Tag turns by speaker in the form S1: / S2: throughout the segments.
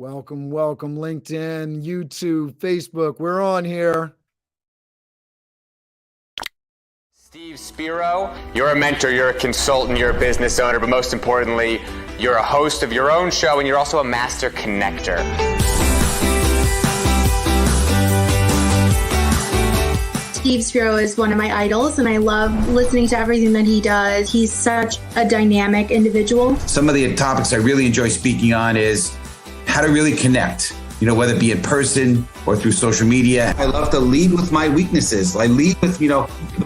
S1: Welcome, welcome, LinkedIn, YouTube, Facebook. We're on here.
S2: Steve Spiro, you're a mentor, you're a consultant, you're a business owner, but most importantly, you're a host of your own show and you're also a master connector.
S3: Steve Spiro is one of my idols, and I love listening to everything that he does. He's such a dynamic individual.
S4: Some of the topics I really enjoy speaking on is how to really connect, whether it be in person or through social media. I love to lead with my weaknesses. I lead with,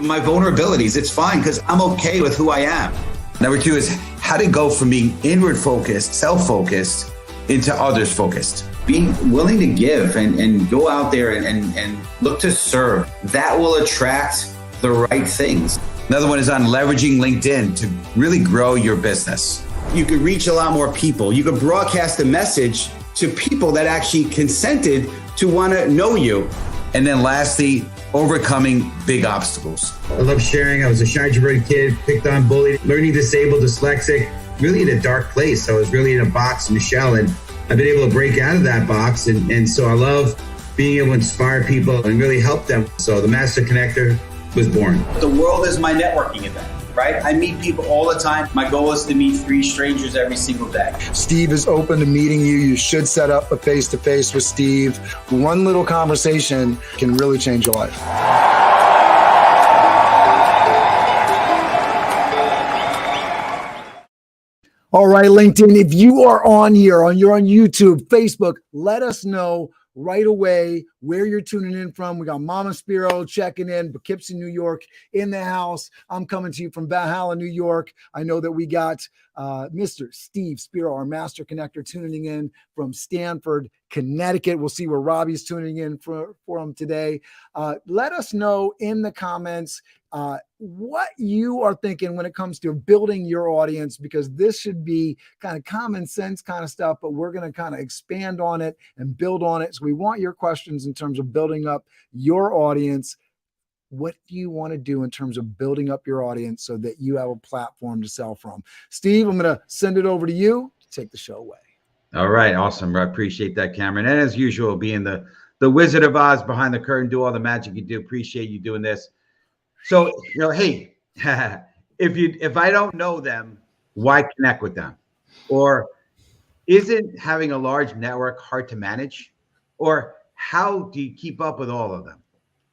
S4: my vulnerabilities. It's fine because I'm okay with who I am. Number two is how to go from being inward focused, self-focused, into others focused. Being willing to give and go out there and look to serve. That will attract the right things. Another one is on leveraging LinkedIn to really grow your business. You could reach a lot more people. You could broadcast a message to people that actually consented to want to know you. And then lastly, overcoming big obstacles.
S5: I love sharing. I was a shy, introverted kid, picked on, bullied, learning disabled, dyslexic, really in a dark place. I was really in a box, in a shell, and I've been able to break out of that box. And so I love being able to inspire people and really help them. So the Master Connector was born.
S4: The world is my networking event, right? I meet people all the time. My goal is to meet 3 strangers every single day.
S1: Steve is open to meeting you. You should set up a face-to-face with Steve. One little conversation can really change your life. All right, LinkedIn, if you are on here, you're on YouTube, Facebook, let us know right away where you're tuning in from. We got Mama Spiro checking in, Poughkeepsie, New York in the house. I'm coming to you from Valhalla, New York. I know that we got Mr. Steve Spiro, our master connector, tuning in from Stamford, Connecticut. We'll see where Robbie's tuning in for him today. Let us know in the comments what you are thinking when it comes to building your audience, because this should be kind of common sense kind of stuff, but we're going to kind of expand on it and build on it. So we want your questions in terms of building up your audience. What do you want to do in terms of building up your audience so that you have a platform to sell from? Steve, I'm going to send it over to you to take the show away.
S4: All right. Awesome. I appreciate that, Cameron. And as usual, being the Wizard of Oz behind the curtain, do all the magic you do. Appreciate you doing this. So, hey, if I don't know them, why connect with them? Or isn't having a large network hard to manage? Or how do you keep up with all of them?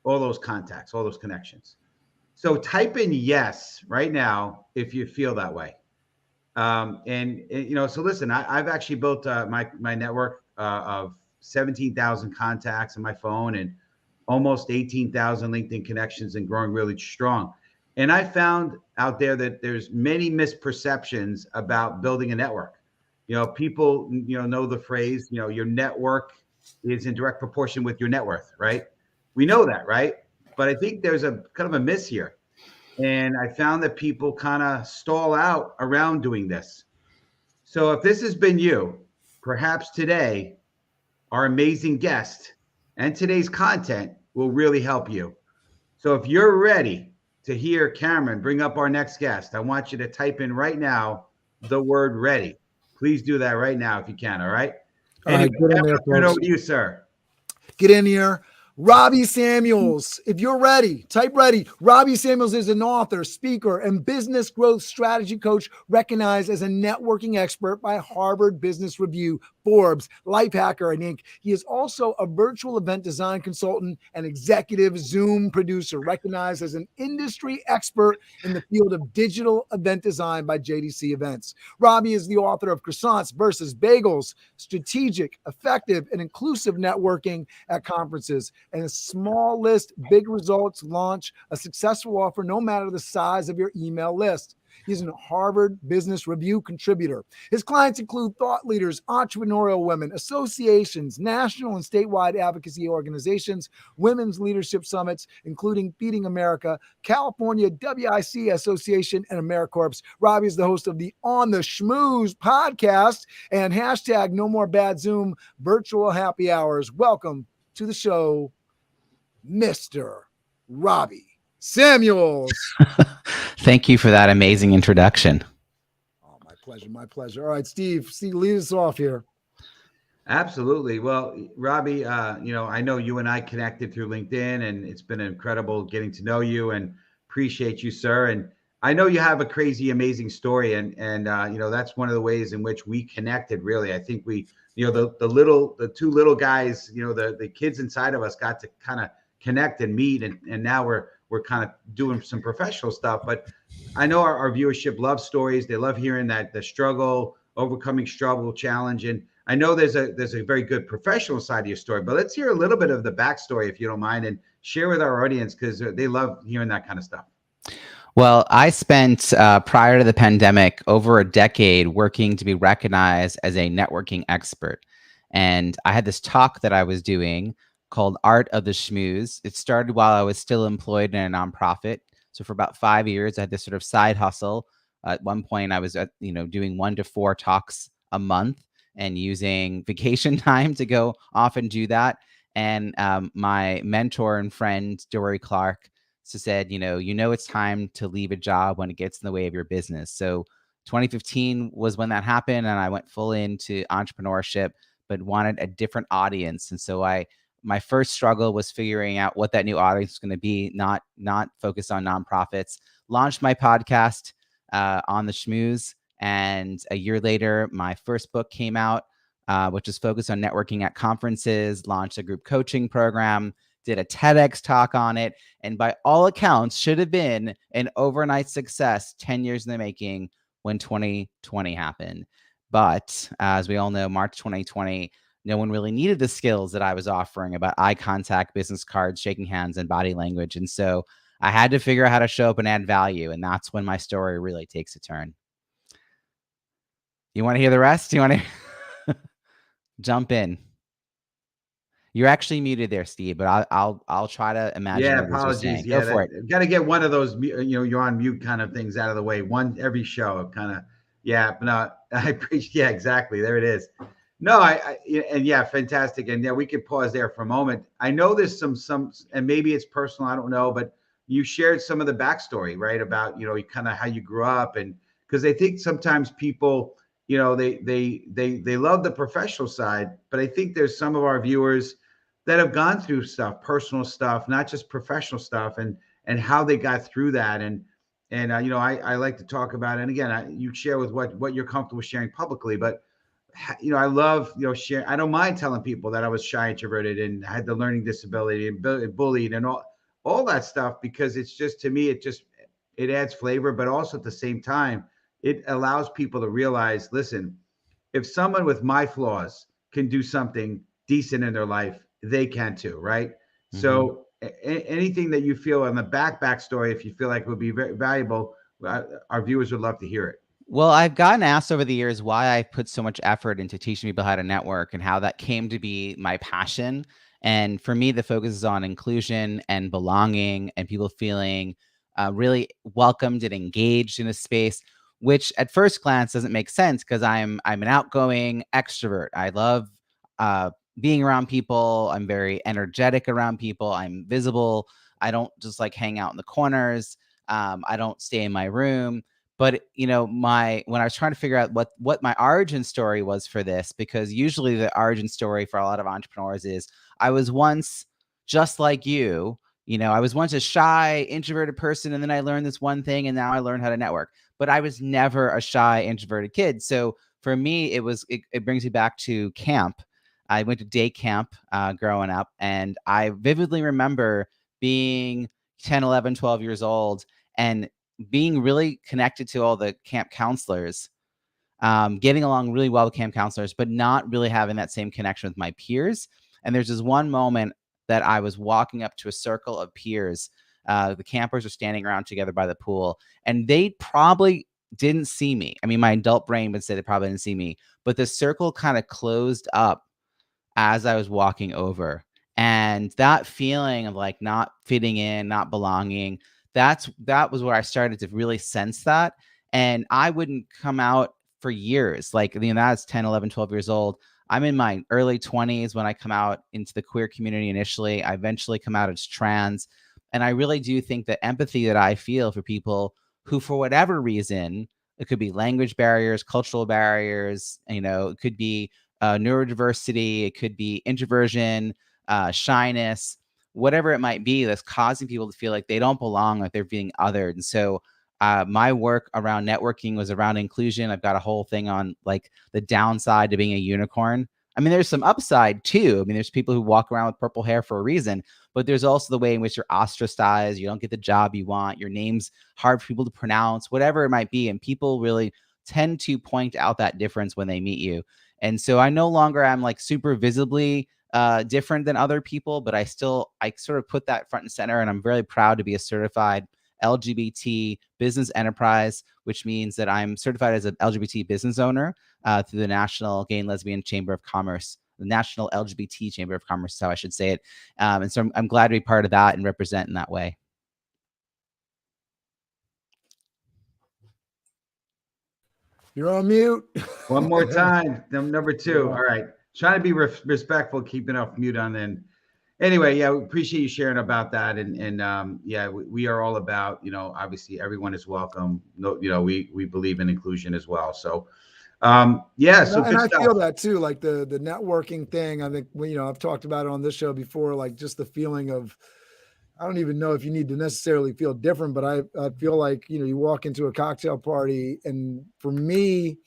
S4: All those contacts, all those connections. So type in yes right now if you feel that way. So listen, I've actually built my network of 17,000 contacts on my phone and almost 18,000 LinkedIn connections and growing really strong. And I found out there that there's many misperceptions about building a network. People, know the phrase, your network is in direct proportion with your net worth, right? We know that, right? But I think there's a kind of a miss here. And I found that people kind of stall out around doing this. So if this has been you, perhaps today, our amazing guest and today's content will really help you. So if you're ready to hear Cameron bring up our next guest, I want you to type in right now the word ready. Please do that right now if you can, all right?
S1: All right, get in there,
S4: turn over to you, sir.
S1: Get in here. Robbie Samuels, if you're ready, type ready. Robbie Samuels is an author, speaker, and business growth strategy coach recognized as a networking expert by Harvard Business Review, Forbes, Lifehacker, and Inc. He is also a virtual event design consultant and executive Zoom producer, recognized as an industry expert in the field of digital event design by JDC Events. Robbie is the author of Croissants versus Bagels, Strategic, Effective, and Inclusive Networking at Conferences, and a small list, big results, launch a successful offer no matter the size of your email list. He's a Harvard Business Review contributor. His clients include thought leaders, entrepreneurial women, associations, national and statewide advocacy organizations, women's leadership summits, including Feeding America, California WIC Association, and AmeriCorps. Robbie is the host of the On the Schmooze podcast and hashtag No More Bad Zoom virtual happy hours. Welcome to the show, Mr. Robbie Samuels.
S6: Thank you for that amazing introduction.
S1: Oh, my pleasure. My pleasure. All right, Steve, lead us off here.
S4: Absolutely. Well, Robbie, I know you and I connected through LinkedIn, and it's been incredible getting to know you and appreciate you, sir. And I know you have a crazy, amazing story, and that's one of the ways in which we connected. Really, I think we, the two little guys, the kids inside of us got to kind of connect and meet, and now we're kind of doing some professional stuff. But I know our viewership loves stories. They love hearing that the struggle, overcoming struggle, challenge, and I know there's a very good professional side of your story, but let's hear a little bit of the backstory, if you don't mind, and share with our audience because they love hearing that kind of stuff.
S6: Well, I spent prior to the pandemic over a decade working to be recognized as a networking expert. And I had this talk that I was doing called Art of the Schmooze. It started while I was still employed in a nonprofit. So for about 5 years, I had this sort of side hustle. At one point, I was doing 1 to 4 talks a month and using vacation time to go off and do that. And my mentor and friend, Dory Clark, said, it's time to leave a job when it gets in the way of your business. So 2015 was when that happened, and I went full into entrepreneurship, but wanted a different audience. And so my first struggle was figuring out what that new audience was going to be, not focused on nonprofits. Launched my podcast on the Schmooze, and a year later, my first book came out, which is focused on networking at conferences. Launched a group coaching program. Did a TEDx talk on it, and by all accounts should have been an overnight success 10 years in the making when 2020 happened. But as we all know, March 2020, no one really needed the skills that I was offering about eye contact, business cards, shaking hands, and body language. And so I had to figure out how to show up and add value. And that's when my story really takes a turn. You want to hear the rest? You want to jump in? You're actually muted there, Steve, but I'll try to imagine.
S4: Yeah, apologies.
S6: Go for it.
S4: Got to get one of those, you're on mute kind of things out of the way. One every show, kind of. Yeah, but no, I appreciate. Yeah, exactly. There it is. No, and yeah, fantastic. And yeah, we could pause there for a moment. I know there's some, and maybe it's personal. I don't know, but you shared some of the backstory, right? About kind of how you grew up, and because I think sometimes people, they love the professional side, but I think there's some of our viewers that have gone through stuff, personal stuff, not just professional stuff, and how they got through that. And I like to talk about it. And again, you share with what you're comfortable sharing publicly, but I love share. I don't mind telling people that I was shy, introverted, and had the learning disability and bullied and all that stuff, because it's just, to me, it adds flavor, but also at the same time, it allows people to realize, listen, if someone with my flaws can do something decent in their life, they can too, right? Mm-hmm. So anything that you feel on the backstory, if you feel like it would be very valuable, our viewers would love to hear it.
S6: Well, I've gotten asked over the years why I put so much effort into teaching people how to network and how that came to be my passion. And for me, the focus is on inclusion and belonging and people feeling really welcomed and engaged in a space, which at first glance doesn't make sense because I'm an outgoing extrovert. I love being around people. I'm very energetic around people. I'm visible. I don't just like hang out in the corners. I don't stay in my room. But when I was trying to figure out what my origin story was for this, because usually the origin story for a lot of entrepreneurs is I was once just like you. I was once a shy, introverted person, and then I learned this one thing, and now I learned how to network. But I was never a shy, introverted kid. So for me, it brings me back to camp. I went to day camp growing up, and I vividly remember being 10, 11, 12 years old and being really connected to all the camp counselors, getting along really well with camp counselors, but not really having that same connection with my peers. And there's this one moment that I was walking up to a circle of peers. The campers are standing around together by the pool, and they probably didn't see me. I mean, my adult brain would say they probably didn't see me, but the circle kind of closed up as I was walking over. And that feeling of like not fitting in, not belonging, that was where I started to really sense that. And I wouldn't come out for years. Like, that's 10, 11, 12 years old. I'm in my early 20s when I come out into the queer community initially. I eventually come out as trans. And I really do think that empathy that I feel for people who, for whatever reason, it could be language barriers, cultural barriers, it could be neurodiversity, it could be introversion, shyness, whatever it might be that's causing people to feel like they don't belong, like they're being othered. And so my work around networking was around inclusion. I've got a whole thing on like the downside to being a unicorn. I mean, there's some upside too. I mean, there's people who walk around with purple hair for a reason, but there's also the way in which you're ostracized. You don't get the job you want. Your name's hard for people to pronounce, whatever it might be. And people really tend to point out that difference when they meet you. And so I no longer am like super visibly different than other people, but I sort of put that front and center. And I'm very proud to be a certified LGBT business enterprise, which means that I'm certified as an LGBT business owner through the National Gay and Lesbian Chamber of Commerce, the National LGBT Chamber of Commerce is how I should say it. And so I'm glad to be part of that and represent in that way.
S1: You're on mute.
S4: One more time. Number two. All right. Trying to be respectful, keeping off mute on then. Anyway, yeah, we appreciate you sharing about that. And yeah, we are all about, obviously everyone is welcome. No, we believe in inclusion as well. So yeah, so
S1: and I feel that too, like the networking thing. I think, I've talked about it on this show before, like just the feeling of, I don't even know if you need to necessarily feel different, but I feel like, you walk into a cocktail party, and for me,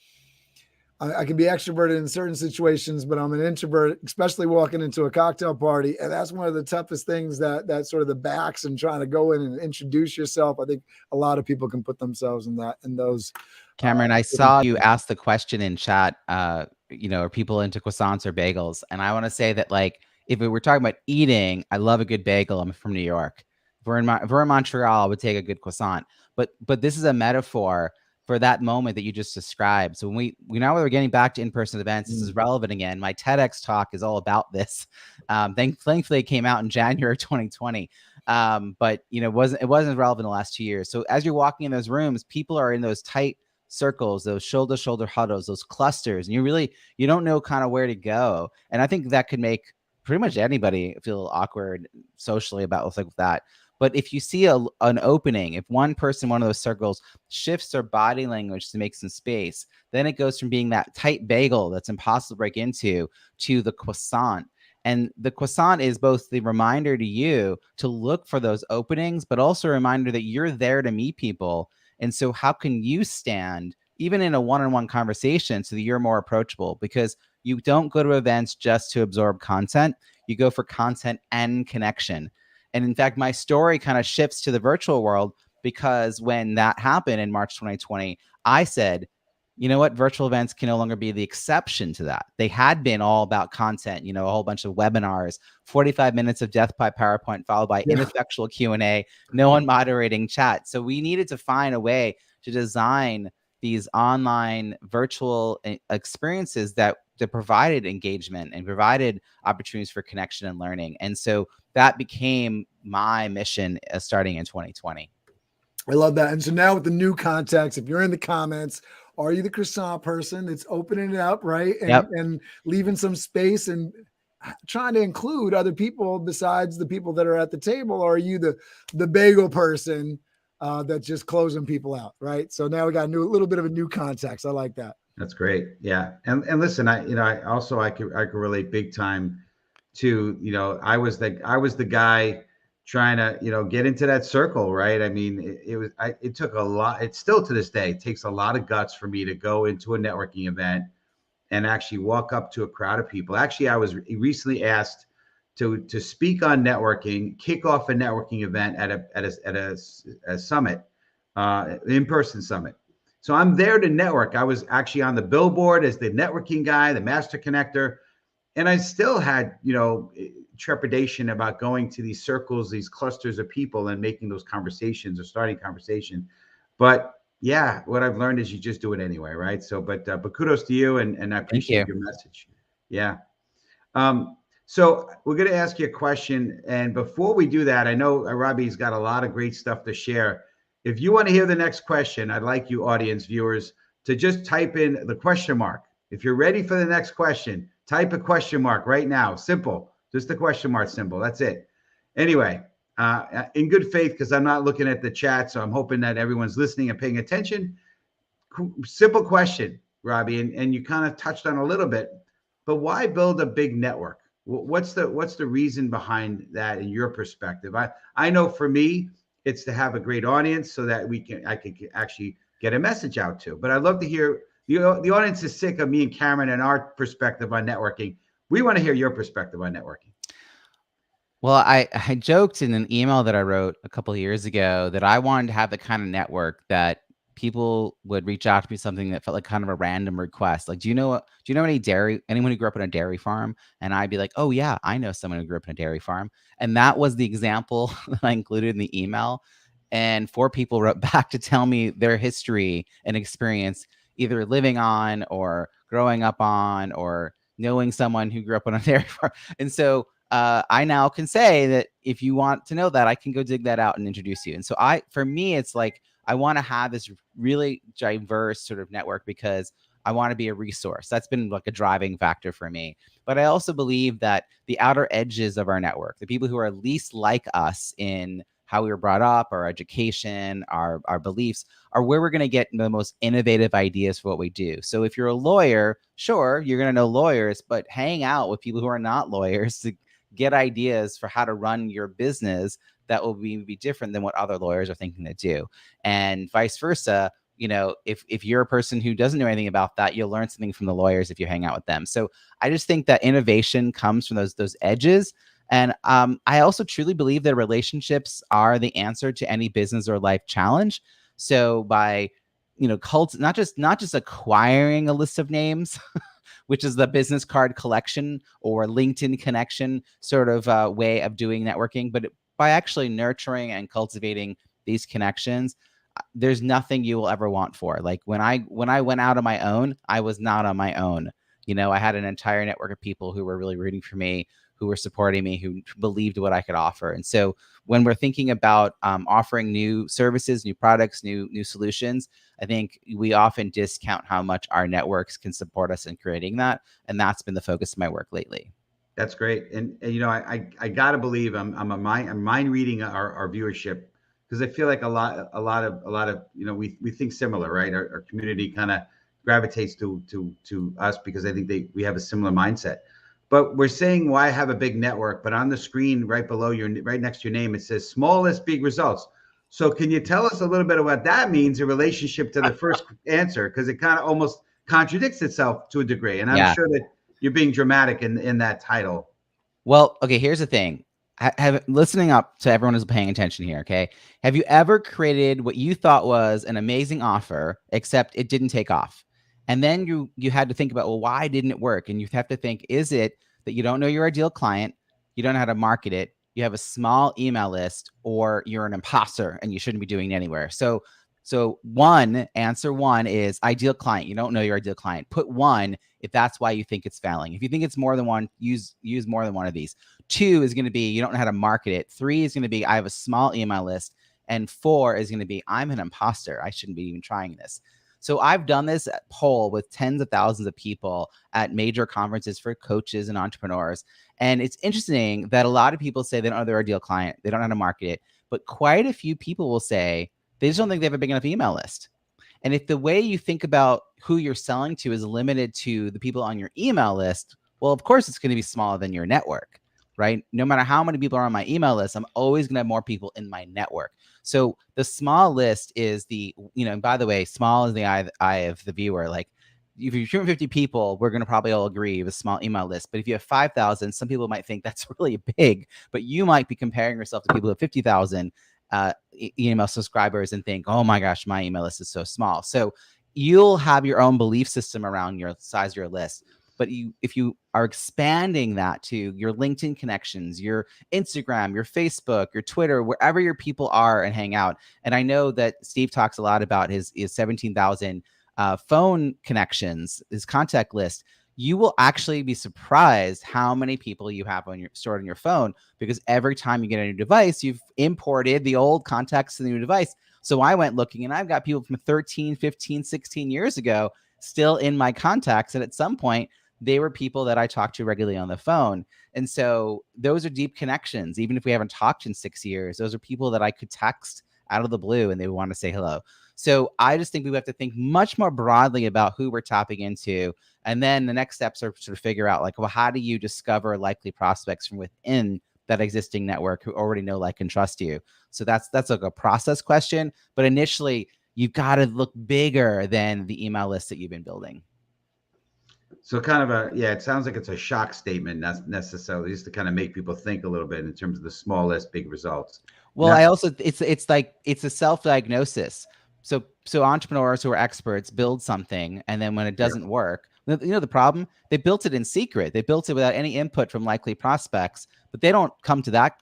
S1: I can be extroverted in certain situations, but I'm an introvert, especially walking into a cocktail party. And that's one of the toughest things that sort of the backs and trying to go in and introduce yourself. I think a lot of people can put themselves in those.
S6: Cameron, I saw you ask the question in chat, are people into croissants or bagels? And I want to say that, like, if we were talking about eating, I love a good bagel. I'm from New York. If we're in Montreal, I would take a good croissant. But this is a metaphor for that moment that you just described. So when we now we're getting back to in-person events, this is relevant again. My TEDx talk is all about this. Thankfully, it came out in January 2020. But it wasn't relevant in the last 2 years. So as you're walking in those rooms, people are in those tight circles, those shoulder-to-shoulder huddles, those clusters, and you don't know kind of where to go. And I think that could make pretty much anybody feel awkward socially about stuff like that. But if you see an opening, if one person, one of those circles shifts their body language to make some space, then it goes from being that tight bagel that's impossible to break into to the croissant. And the croissant is both the reminder to you to look for those openings, but also a reminder that you're there to meet people. And so how can you stand, even in a one-on-one conversation, so that you're more approachable? Because you don't go to events just to absorb content. You go for content and connection. And in fact, my story kind of shifts to the virtual world, because when that happened in March 2020, I said, you know what? Virtual events can no longer be the exception to that. They had been all about content, a whole bunch of webinars, 45 minutes of death by PowerPoint, followed by ineffectual Q&A, no one moderating chat. So we needed to find a way to design these online virtual experiences that provided engagement and provided opportunities for connection and learning. And so that became my mission starting in 2020.
S1: I love that. And so now with the new context, if you're in the comments, are you the croissant person that's opening it up, right? And leaving some space and trying to include other people besides the people that are at the table? Or are you the bagel person that's just closing people out, right? So now we got a little bit of a new context. I like that.
S4: That's great. Yeah. And listen, I could relate big time to, I was the guy trying to, get into that circle. Right. I mean, it took a lot. It still to this day takes a lot of guts for me to go into a networking event and actually walk up to a crowd of people. Actually, I was recently asked to speak on networking, kick off a networking event at a summit, in-person summit. So I'm there to network. I was actually on the billboard as the networking guy, the master connector. And I still had, trepidation about going to these circles, these clusters of people and making those conversations or starting conversation. But yeah, what I've learned is you just do it anyway. Right. So, but kudos to you. And I appreciate your message. Yeah. So we're going to ask you a question. And before we do that, I know Robbie's got a lot of great stuff to share. If you want to hear the next question, I'd like you audience viewers to just type in the question mark. If you're ready for the next question, type a question mark right now. Simple. Just the question mark symbol. That's it. Anyway, in good faith, because I'm not looking at the chat, so I'm hoping that everyone's listening and paying attention. Simple question, Robbie, and you kind of touched on a little bit. but why build a big network? What's the reason behind that in your perspective? I know for me, it's to have a great audience so that I can actually get a message out to. But I'd love to hear the audience is sick of me and Cameron and our perspective on networking. We want to hear your perspective on networking.
S6: Well, I joked in an email that I wrote a couple of years ago that I wanted to have the kind of network that people would reach out to me something that felt like kind of a random request. Like, do you know anyone who grew up on a dairy farm? And I'd be like, oh yeah, I know someone who grew up in a dairy farm. And that was the example that I included in the email. And 4 people wrote back to tell me their history and experience, either living on or growing up on or knowing someone who grew up on a dairy farm. And so I now can say that if you want to know that, I can go dig that out and introduce you. And so for me, it's like, I want to have this really diverse sort of network because I want to be a resource. That's been like a driving factor for me. But I also believe that the outer edges of our network, the people who are least like us in how we were brought up, our education, our beliefs, are where we're going to get the most innovative ideas for what we do. So if you're a lawyer, sure, you're going to know lawyers, but hang out with people who are not lawyers to get ideas for how to run your business that will be different than what other lawyers are thinking to do. And vice versa, if you're a person who doesn't know anything about that, you'll learn something from the lawyers if you hang out with them. So I just think that innovation comes from those edges. And I also truly believe that relationships are the answer to any business or life challenge. So by, not just acquiring a list of names, which is the business card collection or LinkedIn connection sort of way of doing networking, but by actually nurturing and cultivating these connections, there's nothing you will ever want for. Like when I went out on my own, I was not on my own. I had an entire network of people who were really rooting for me, who were supporting me, who believed what I could offer. And so when we're thinking about offering new services, new products, new solutions, I think we often discount how much our networks can support us in creating that. And that's been the focus of my work lately.
S4: That's great. And I gotta believe I'm mind reading our viewership, because I feel like a lot of we think similar, right? Our community kind of gravitates to us because I think we have a similar mindset. But we're saying why have a big network, but on the screen right below right next to your name, it says smallest big results. So can you tell us a little bit of what that means in relationship to the first answer? Because it kind of almost contradicts itself to a degree. And I'm sure that you're being dramatic in that title.
S6: Well, okay, here's the thing. Listening up to everyone who's paying attention here, okay? Have you ever created what you thought was an amazing offer, except it didn't take off? And then you had to think about, well, why didn't it work? And you have to think, is it that you don't know your ideal client, you don't know how to market it, you have a small email list, or you're an imposter and you shouldn't be doing it anywhere? So answer one is ideal client. You don't know your ideal client. Put 1 if that's why you think it's failing. If you think it's more than one, use more than one of these. 2 is going to be you don't know how to market it. 3 is going to be I have a small email list. And 4 is going to be I'm an imposter. I shouldn't be even trying this. So I've done this poll with tens of thousands of people at major conferences for coaches and entrepreneurs. And it's interesting that a lot of people say they don't know their ideal client. They don't know how to market it. But quite a few people will say they just don't think they have a big enough email list. And if the way you think about who you're selling to is limited to the people on your email list, well, of course, it's going to be smaller than your network, right? No matter how many people are on my email list, I'm always going to have more people in my network. So the small list is and by the way, small is the eye of the viewer. Like if you're 250 people, we're going to probably all agree with a small email list. But if you have 5,000, some people might think that's really big, but you might be comparing yourself to people with 50,000 email subscribers and think, oh my gosh, my email list is so small. So you'll have your own belief system around your size of your list. But if you are expanding that to your LinkedIn connections, your Instagram, your Facebook, your Twitter, wherever your people are and hang out. And I know that Steve talks a lot about his 17,000 phone connections, his contact list. You will actually be surprised how many people you have stored on your phone, because every time you get a new device, you've imported the old contacts to the new device. So I went looking and I've got people from 13, 15, 16 years ago still in my contacts. And at some point, they were people that I talked to regularly on the phone. And so those are deep connections. Even if we haven't talked in 6 years, those are people that I could text out of the blue and they want to say hello. So I just think we have to think much more broadly about who we're tapping into. And then the next steps are to figure out like, well, how do you discover likely prospects from within that existing network who already know, like, and trust you? So that's like a process question. But initially, you've got to look bigger than the email list that you've been building.
S4: So kind of it sounds like it's a shock statement, not necessarily, just to kind of make people think a little bit in terms of the small list, big results.
S6: Well, I also, it's like, it's a self-diagnosis. So entrepreneurs who are experts build something, and then when it doesn't work, the problem, they built it in secret. They built it without any input from likely prospects, but they don't come to that.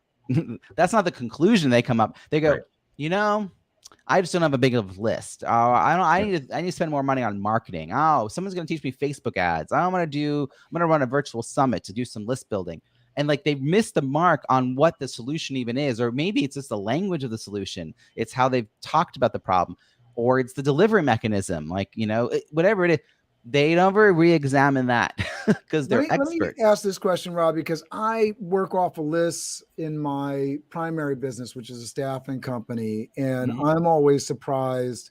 S6: That's not the conclusion they come up. They go, I just don't have a big of list. I need to spend more money on marketing. Oh, someone's going to teach me Facebook ads. I'm going to run a virtual summit to do some list building. And like, they missed the mark on what the solution even is, or maybe it's just the language of the solution. It's how they've talked about the problem, or it's the delivery mechanism. Like, whatever it is, they never re-examine that because they're experts.
S1: Let me ask this question, Rob, because I work off of lists in my primary business, which is a staffing company. And I'm always surprised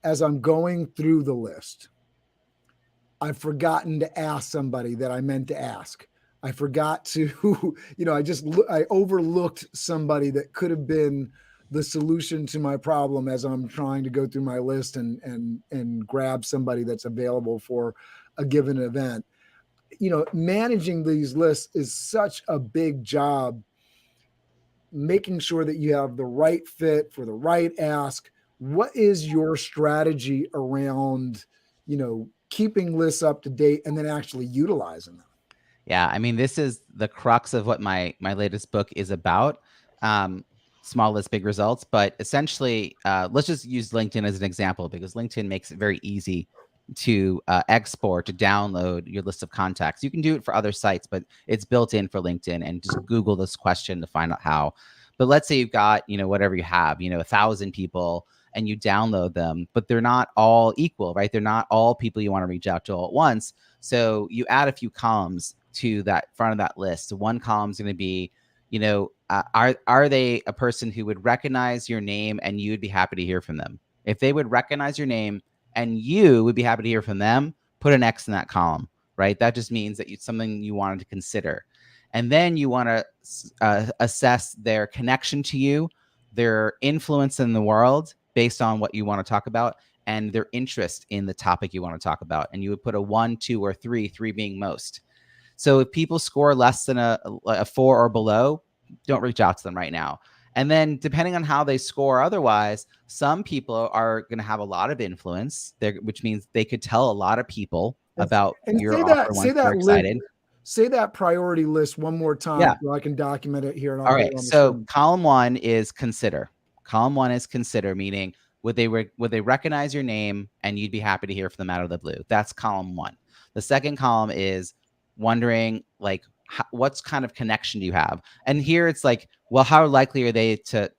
S1: as I'm going through the list. I've forgotten to ask somebody that I meant to ask. I forgot to, I overlooked somebody that could have been the solution to my problem as I'm trying to go through my list and grab somebody that's available for a given event. Managing these lists is such a big job, making sure that you have the right fit for the right ask. What is your strategy around, keeping lists up to date and then actually utilizing them?
S6: Yeah, I mean, this is the crux of what my latest book is about. Small list, big results. But essentially, let's just use LinkedIn as an example, because LinkedIn makes it very easy to export, to download your list of contacts. You can do it for other sites, but it's built in for LinkedIn, and just Google this question to find out how. But let's say you've got, whatever you have, 1,000 people, and you download them, but they're not all equal, right? They're not all people you want to reach out to all at once. So you add a few columns to that front of that list. So one column is going to be, are they a person who would recognize your name and you'd be happy to hear from them? If they would recognize your name and you would be happy to hear from them, put an X in that column, right? That just means that it's something you wanted to consider. And then you want to assess their connection to you, their influence in the world based on what you want to talk about, and their interest in the topic you want to talk about. And you would put a 1, 2, or 3 being most. So if people score less than a 4 or below, don't reach out to them right now. And then depending on how they score otherwise, some people are going to have a lot of influence there, which means they could tell a lot of people about your offer once they're excited.
S1: Say that priority list one more time so I can document it here.
S6: All right. So column 1 is consider. Column 1 is consider, meaning would they recognize your name and you'd be happy to hear from them out of the blue? That's column 1. The second column is wondering, like, what kind of connection do you have? And here it's like, well, how likely are they to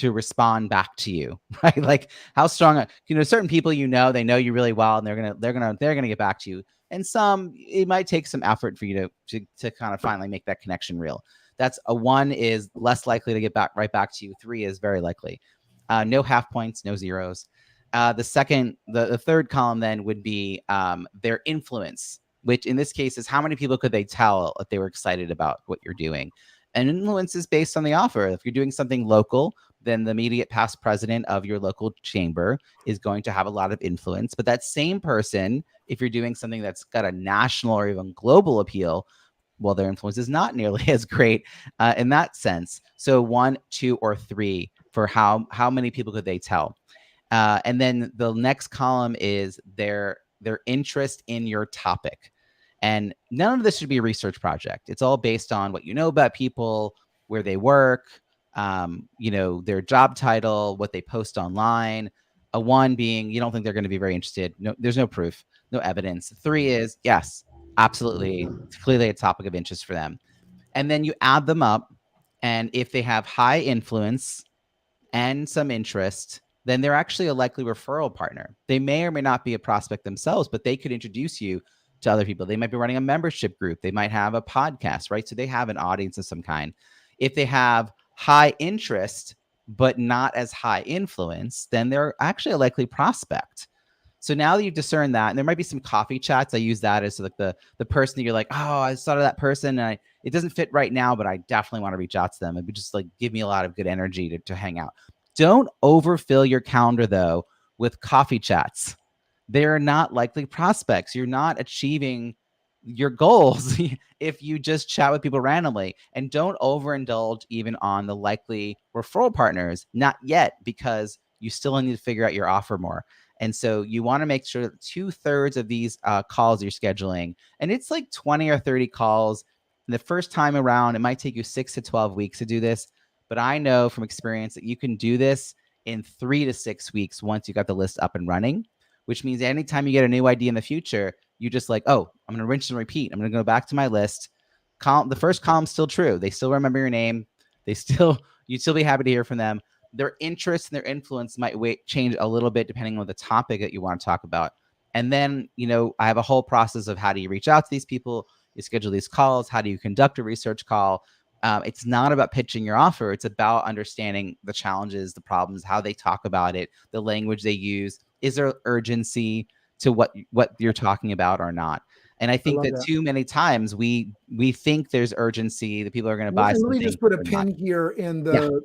S6: respond back to you, right? Like, how strong, certain people, they know you really well, and they're gonna get back to you. And some, it might take some effort for you to kind of finally make that connection real. That's a 1 is less likely to get right back to you. 3 is very likely. No half points, no zeros. The third column then would be their influence, which in this case is how many people could they tell that they were excited about what you're doing. And influence is based on the offer. If you're doing something local, then the immediate past president of your local chamber is going to have a lot of influence. But that same person, if you're doing something that's got a national or even global appeal, well, their influence is not nearly as great in that sense. So 1, 2, or 3 for how many people could they tell. And then the next column is their interest in your topic. And none of this should be a research project. It's all based on what you know about people, where they work, their job title, what they post online. A 1 being, you don't think they're going to be very interested. No, there's no proof, no evidence. 3 is, yes, absolutely, it's clearly a topic of interest for them. And then you add them up. And if they have high influence and some interest, then they're actually a likely referral partner. They may or may not be a prospect themselves, but they could introduce you to other people. They might be running a membership group. They might have a podcast, right? So they have an audience of some kind. If they have high interest, but not as high influence, then they're actually a likely prospect. So now that you've discerned that, and there might be some coffee chats. I use that as like the person that you're like, oh, I thought of that person, and it doesn't fit right now, but I definitely want to reach out to them. It would just like give me a lot of good energy to hang out. Don't overfill your calendar though with coffee chats. They're not likely prospects. You're not achieving your goals if you just chat with people randomly. And don't overindulge even on the likely referral partners, not yet, because you still need to figure out your offer more. And so you want to make sure that 2/3 of these calls you're scheduling, and it's like 20 or 30 calls. The first time around, it might take you 6 to 12 weeks to do this. But I know from experience that you can do this in 3 to 6 weeks once you got the list up and running, which means anytime you get a new idea in the future, you just like, oh, I'm going to rinse and repeat. I'm going to go back to my list. The first column's still true. They still remember your name. You'd still be happy to hear from them. Their interest and their influence might change a little bit depending on the topic that you want to talk about. And then, I have a whole process of how do you reach out to these people? You schedule these calls. How do you conduct a research call? It's not about pitching your offer. It's about understanding the challenges, the problems, how they talk about it, the language they use. Is there urgency to what you're talking about or not? And I think that too many times we think there's urgency that people are going to buy.
S1: Let me just put a pin here in the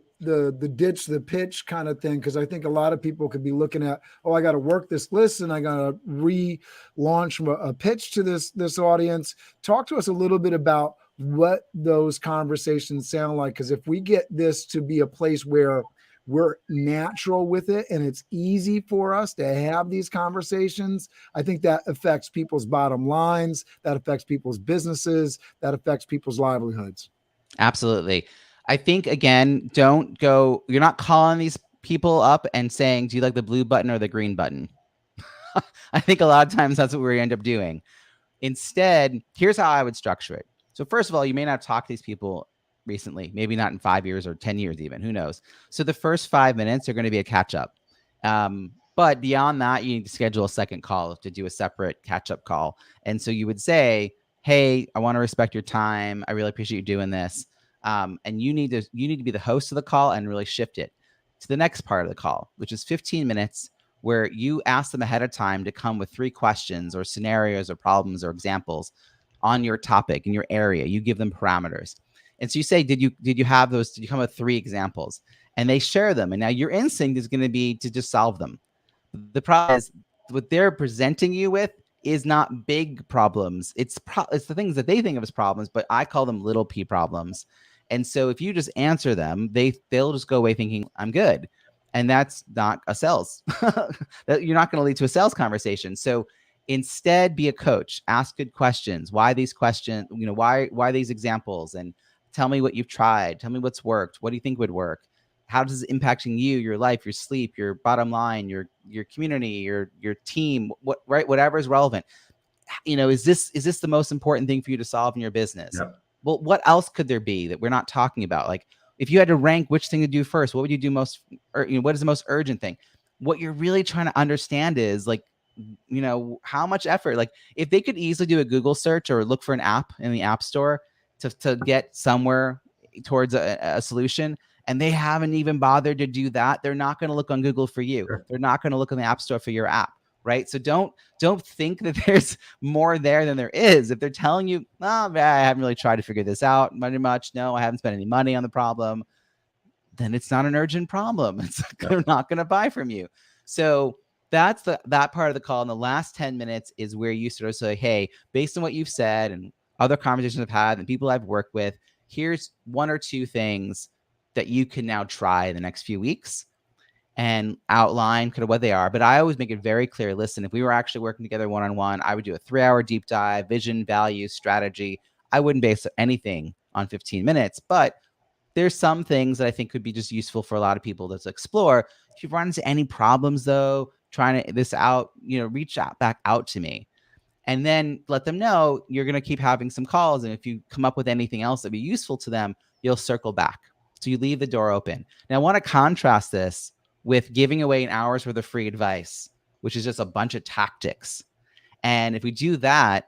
S1: ditch the pitch kind of thing, because I think a lot of people could be looking at, oh, I got to work this list and I got to relaunch a pitch to this audience. Talk to us a little bit about what those conversations sound like, because if we get this to be a place where we're natural with it and it's easy for us to have these conversations, I think that affects people's bottom lines, that affects people's businesses, that affects people's livelihoods.
S6: Absolutely. I think, again, you're not calling these people up and saying, do you like the blue button or the green button? I think a lot of times that's what we end up doing. Instead, here's how I would structure it. So first of all, you may not have talked to these people recently, maybe not in 5 years or 10 years even, who knows? So the first 5 minutes are going to be a catch up. But beyond that, you need to schedule a second call to do a separate catch up call. And so you would say, hey, I want to respect your time. I really appreciate you doing this. And you need to be the host of the call and really shift it to the next part of the call, which is 15 minutes where you ask them ahead of time to come with 3 questions or scenarios or problems or examples on your topic in your area. You give them parameters. And so you say, did you have those? Did you come with 3 examples? And they share them. And now your instinct is going to be to just solve them. The problem is what they're presenting you with is not big problems. It's the things that they think of as problems, but I call them little p problems. And so if you just answer them, they'll just go away thinking I'm good. And that's not a sales. You're not going to lead to a sales conversation. So instead, be a coach. Ask good questions. Why these questions? Why these examples? And tell me what you've tried. Tell me what's worked. What do you think would work? How does it impacting you, your life, your sleep, your bottom line, your community, your team, whatever is relevant? Is this the most important thing for you to solve in your business? Yep. Well, what else could there be that we're not talking about? Like, if you had to rank which thing to do first, what would you do most? Or what is the most urgent thing? What you're really trying to understand is how much effort. Like, if they could easily do a Google search or look for an app in the App Store to get somewhere towards a solution, and they haven't even bothered to do that, they're not going to look on Google for you. Sure. They're not going to look in the App Store for your app, right? So don't think that there's more there than there is. If they're telling you, I haven't really tried to figure this out much. No, I haven't spent any money on the problem, then it's not an urgent problem. They're not going to buy from you. So that's that part of the call. And the last 10 minutes is where you sort of say, hey, based on what you've said and other conversations I've had and people I've worked with, here's 1 or 2 things that you can now try in the next few weeks, and outline kind of what they are. But I always make it very clear. Listen, if we were actually working together one-on-one, I would do a 3-hour deep dive, vision, values, strategy. I wouldn't base anything on 15 minutes, but there's some things that I think could be just useful for a lot of people to explore. If you've run into any problems though, trying this out, reach back out to me. And then let them know you're going to keep having some calls. And if you come up with anything else that'd be useful to them, you'll circle back. So you leave the door open. Now I want to contrast this with giving away an hour's worth of free advice, which is just a bunch of tactics. And if we do that,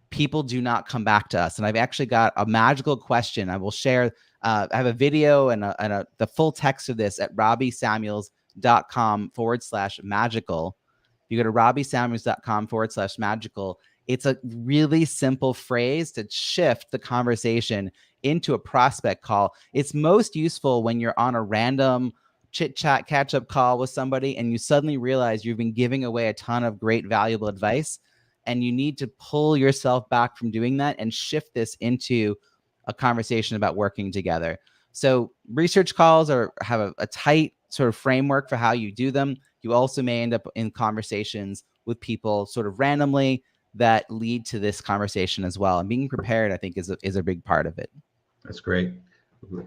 S6: people do not come back to us. And I've actually got a magical question. I will share. I have a video and the full text of this at robbiesamuels.com/magical. If you go to robbiesamuels.com/magical, it's a really simple phrase to shift the conversation into a prospect call. It's most useful when you're on a random chit chat catch up call with somebody and you suddenly realize you've been giving away a ton of great, valuable advice. And you need to pull yourself back from doing that and shift this into a conversation about working together. So research calls have a tight sort of framework for how you do them. You also may end up in conversations with people sort of randomly that lead to this conversation as well. And being prepared, I think, is a big part of it.
S4: That's great.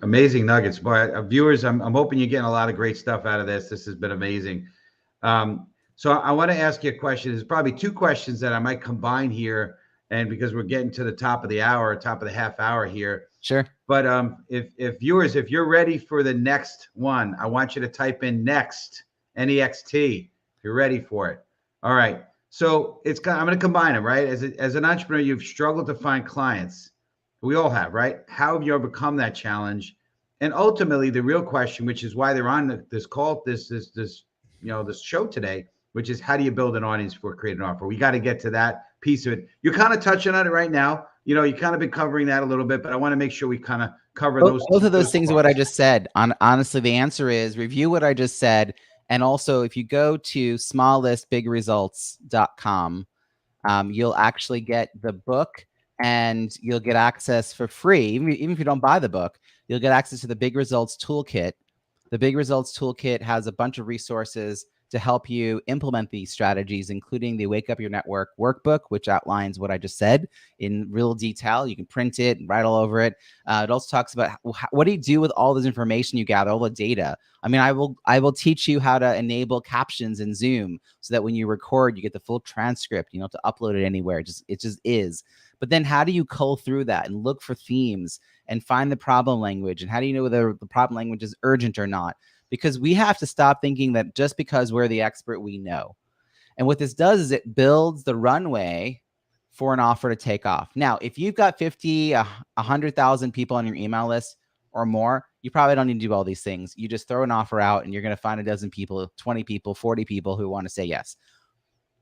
S4: Amazing nuggets. Boy, viewers, I'm hoping you're getting a lot of great stuff out of this. This has been amazing. So I want to ask you a question. There's probably two questions that I might combine here, and because we're getting to the top of the hour, top of the half hour here.
S6: Sure.
S4: But if viewers, if you're ready for the next one, I want you to type in next, NEXT. You're ready for it. All right. So I'm going to combine them, right? As an entrepreneur, you've struggled to find clients. We all have, right? How have you overcome that challenge? And ultimately, the real question, which is why they're on this call, this show today, which is how do you build an audience for creating an offer? We got to get to that piece of it. You're kind of touching on it right now. You kind of been covering that a little bit, but I want to make sure we kind of cover those.
S6: Both of those things are what I just said. Honestly, the answer is review what I just said. And also, if you go to smalllistbigresults.com, you'll actually get the book and you'll get access for free. Even if you don't buy the book, you'll get access to the Big Results Toolkit. The Big Results Toolkit has a bunch of resources to help you implement these strategies, including the Wake Up Your Network workbook, which outlines what I just said in real detail. You can print it and write all over it. It also talks about what do you do with all this information you gather, all the data. I mean, I will teach you how to enable captions in Zoom so that when you record, you get the full transcript. You don't have to upload it anywhere. It just is. But then how do you cull through that and look for themes and find the problem language? And how do you know whether the problem language is urgent or not? Because we have to stop thinking that just because we're the expert, we know. And what this does is it builds the runway for an offer to take off. Now, if you've got 50, 100,000 people on your email list or more, you probably don't need to do all these things. You just throw an offer out and you're going to find a dozen people, 20 people, 40 people who want to say yes.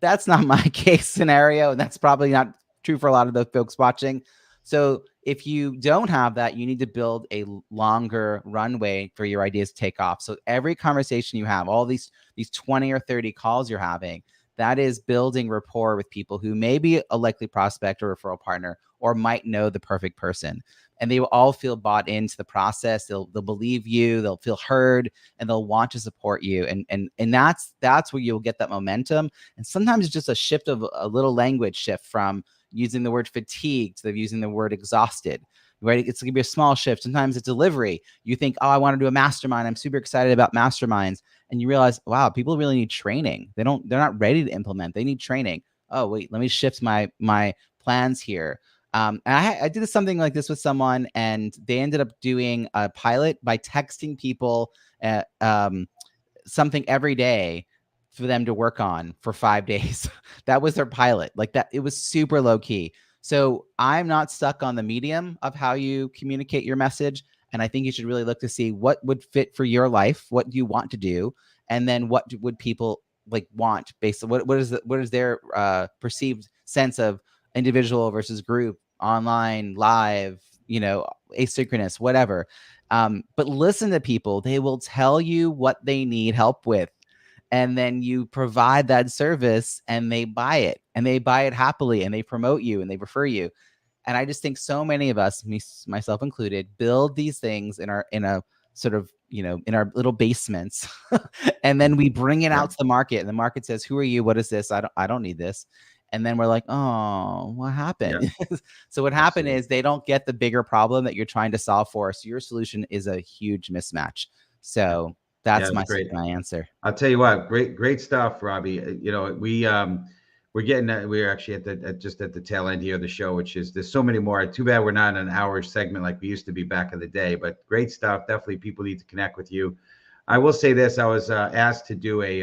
S6: That's not my case scenario. And that's probably not true for a lot of the folks watching. So if you don't have that, you need to build a longer runway for your ideas to take off. So every conversation you have, all these 20 or 30 calls you're having, that is building rapport with people who may be a likely prospect or referral partner or might know the perfect person. And they will all feel bought into the process. They'll believe you, they'll feel heard, and they'll want to support you. And that's where you'll get that momentum. And sometimes it's just a shift of a little language shift from using the word fatigue to using the word exhausted, right? It's going to be a small shift. Sometimes it's delivery. You think, oh, I want to do a mastermind. I'm super excited about masterminds. And you realize, wow, people really need training. They're not ready to implement. They need training. Oh, wait, let me shift my plans here. And I did something like this with someone, and they ended up doing a pilot by texting people something every day for them to work on for 5 days. That was their pilot. Like that, it was super low key. So I'm not stuck on the medium of how you communicate your message. And I think you should really look to see what would fit for your life. What do you want to do? And then what would people want based on what is their perceived sense of individual versus group, online, live, asynchronous, whatever. But listen to people. They will tell you what they need help with. And then you provide that service and they buy it, and they buy it happily, and they promote you and they refer you. And I just think so many of us, myself included, build these things in our little basements. And then we bring it out to the market, and the market says, who are you? What is this? I don't need this. And then we're like, oh, what happened? Yeah. So what happened is they don't get the bigger problem that you're trying to solve for. So your solution is a huge mismatch. So that's my answer.
S4: I'll tell you what, great stuff, Robbie. We're actually at the tail end here of the show, which is there's so many more. Too bad we're not in an hour segment like we used to be back in the day, but great stuff. Definitely people need to connect with you. I will say this. I was asked to do a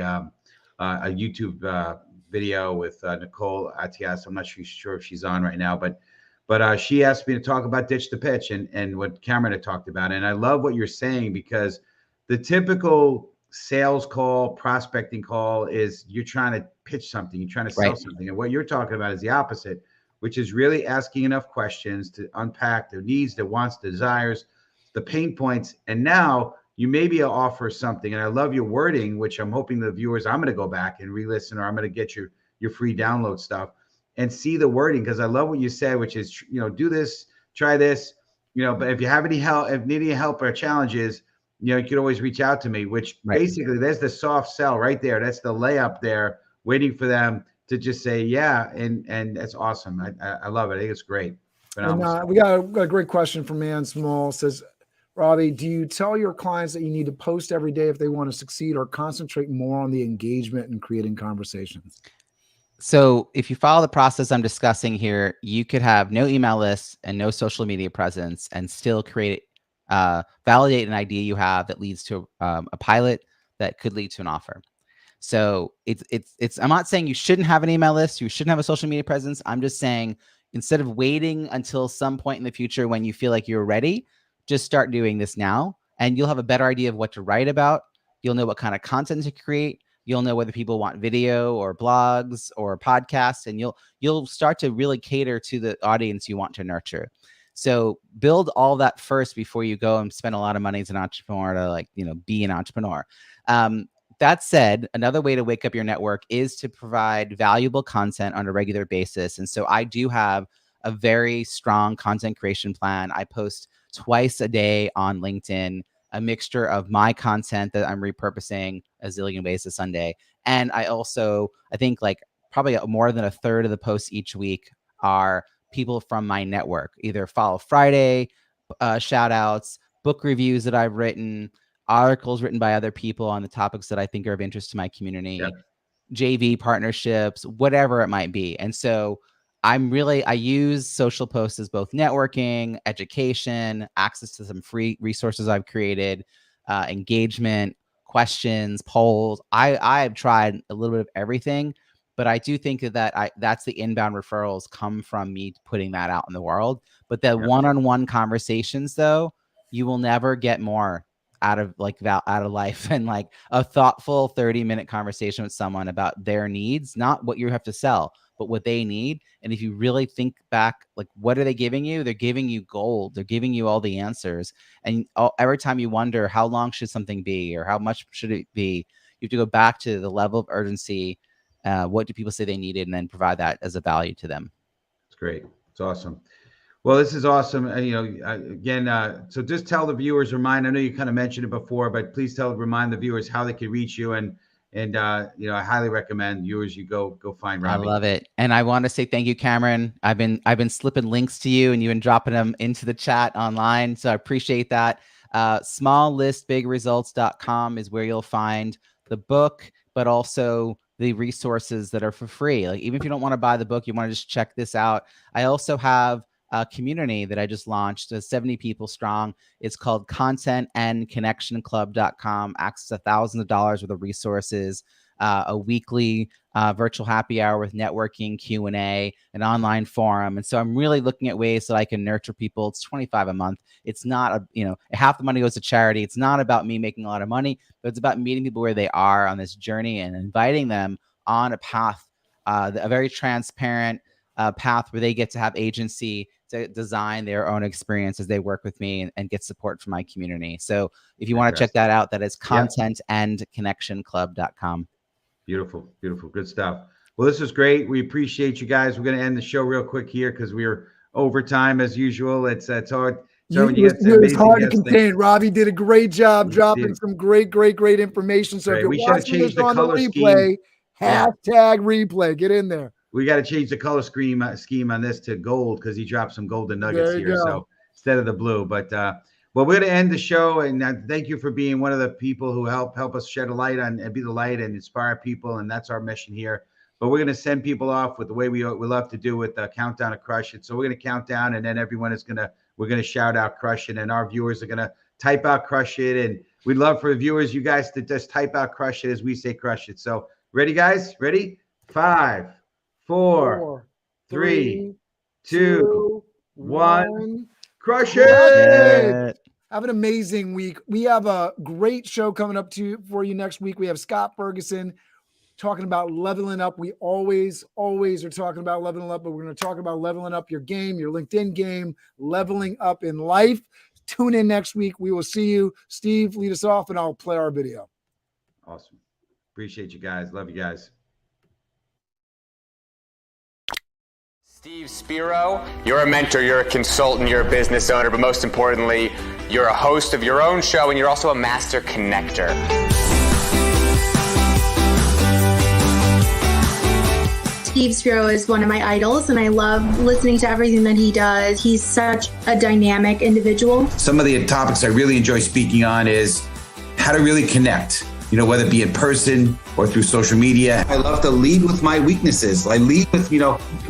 S4: YouTube video with Nicole Atias. I'm not sure if she's on right now, but she asked me to talk about Ditch the Pitch and what Cameron had talked about. And I love what you're saying, because the typical sales call, prospecting call is you're trying to pitch something, you're trying to sell something. And what you're talking about is the opposite, which is really asking enough questions to unpack their needs, their wants, their desires, the pain points. And now you maybe offer something. And I love your wording, which I'm hoping the viewers, I'm going to go back and re-listen, or I'm going to get your free download stuff and see the wording, because I love what you said, which is, do this, try this, but if you have any help, if need any help or challenges, you can always reach out to me, which basically there's the soft sell right there. That's the layup there, waiting for them to just say, yeah. And that's awesome. I love it. I think it's great.
S1: And, we got a great question from Man Small. It says, Robbie, do you tell your clients that you need to post every day if they want to succeed, or concentrate more on the engagement and creating conversations?
S6: So if you follow the process I'm discussing here, you could have no email lists and no social media presence and still validate an idea you have that leads to a pilot that could lead to an offer. So it's I'm not saying you shouldn't have an email list, you shouldn't have a social media presence. I'm just saying, instead of waiting until some point in the future when you feel like you're ready, just start doing this now, and you'll have a better idea of what to write about. You'll know what kind of content to create. You'll know whether people want video or blogs or podcasts, and you'll start to really cater to the audience you want to nurture. So build all that first before you go and spend a lot of money as an entrepreneur to be an entrepreneur. That said, another way to wake up your network is to provide valuable content on a regular basis. And so I do have a very strong content creation plan. I post twice a day on LinkedIn, a mixture of my content that I'm repurposing a zillion ways to Sunday. And I think probably more than a third of the posts each week are people from my network, either Follow Friday, shout outs, book reviews that I've written, articles written by other people on the topics that I think are of interest to my community, JV partnerships, whatever it might be. And so I use social posts as both networking, education, access to some free resources I've created, engagement, questions, polls. I've tried a little bit of everything, but I do think that's the inbound referrals come from me putting that out in the world. But the one-on-one conversations, though, you will never get more out of life and a thoughtful 30-minute conversation with someone about their needs, not what you have to sell, but what they need. And if you really think back, what are they giving you? They're giving you gold. They're giving you all the answers. And every time you wonder, how long should something be, or how much should it be? You have to go back to the level of urgency. What do people say they needed, and then provide that as a value to them.
S4: It's great. It's awesome. Well, this is awesome. Again, so just tell the viewers, I know you kind of mentioned it before, but please remind the viewers how they can reach you. And I highly recommend viewers, you go find Robbie.
S6: I love it. And I want to say thank you, Cameron. I've been slipping links to you, and you've been dropping them into the chat online. So I appreciate that. Smalllistbigresults.com is where you'll find the book, but also the resources that are for free. Even if you don't want to buy the book, you want to just check this out. I also have a community that I just launched, 70 people strong. It's called contentandconnectionclub.com. Access to thousands of dollars worth of resources, a weekly virtual happy hour with networking, Q&A, an online forum. And so I'm really looking at ways that I can nurture people. It's $25 a month. It's not half the money goes to charity. It's not about me making a lot of money, but it's about meeting people where they are on this journey and inviting them on a path, a very transparent path where they get to have agency to design their own experience as they work with me and get support from my community. So if you want to check that out, that is contentandconnectionclub.com.
S4: Beautiful. Good stuff. Well, this is great. We appreciate you guys. We're going to end the show real quick here because we're overtime as usual. It's hard. So
S1: it's hard to contain. Robbie did a great job dropping some great information. So if you're watching this on the replay, hashtag replay, get in there.
S4: We got to change the color scheme on this to gold because he dropped some golden nuggets here. So instead of the blue, but well, we're going to end the show, and thank you for being one of the people who help us shed a light on and be the light and inspire people, and that's our mission here. But we're going to send people off with the way we love to do with the countdown to Crush It. So we're going to count down, and then everyone we're going to shout out Crush It, and our viewers are going to type out Crush It, and we'd love for the viewers, you guys, to just type out Crush It as we say Crush It. So ready, guys? Ready? 5, 4, 3, 2, 1. Crush it!
S1: Have an amazing week. We have a great show coming up for you next week. We have Scott Ferguson talking about leveling up. We always are talking about leveling up, but we're going to talk about leveling up your game, your LinkedIn game, leveling up in life. Tune in next week. We will see you. Steve, lead us off, and I'll play our video.
S4: Awesome. Appreciate you guys. Love you guys.
S2: Steve Spiro, you're a mentor, you're a consultant, you're a business owner, but most importantly, you're a host of your own show, and you're also a master connector.
S3: Steve Spiro is one of my idols, and I love listening to everything that he does. He's such a dynamic individual.
S5: Some of the topics I really enjoy speaking on is how to really connect, whether it be in person or through social media. I love to lead with my weaknesses. I lead with,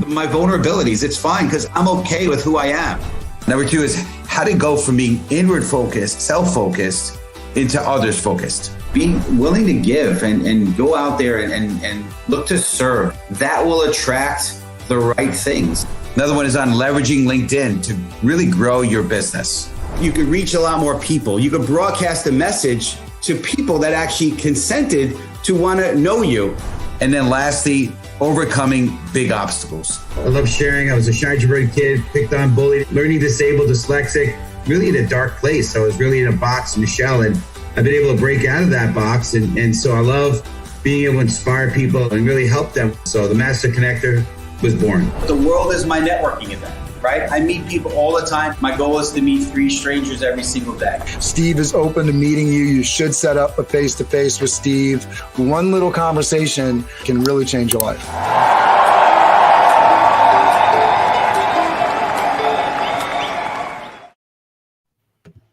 S5: my vulnerabilities. It's fine because I'm okay with who I am. Number 2 is how to go from being inward focused, self-focused, into others focused. Being willing to give and go out there and look to serve. That will attract the right things. Another one is on leveraging LinkedIn to really grow your business. You could reach a lot more people. You could broadcast a message to people that actually consented to want to know you. And then lastly, overcoming big obstacles. I love sharing. I was a shy, introverted kid, picked on, bullied, learning disabled, dyslexic, really in a dark place. I was really in a box, in a shell, and I've been able to break out of that box. And so I love being able to inspire people and really help them. So the Master Connector was born. The world is my networking event. Right? I meet people all the time. My goal is to meet 3 strangers every single day.
S1: Steve is open to meeting you. You should set up a face-to-face with Steve. One little conversation can really change your life.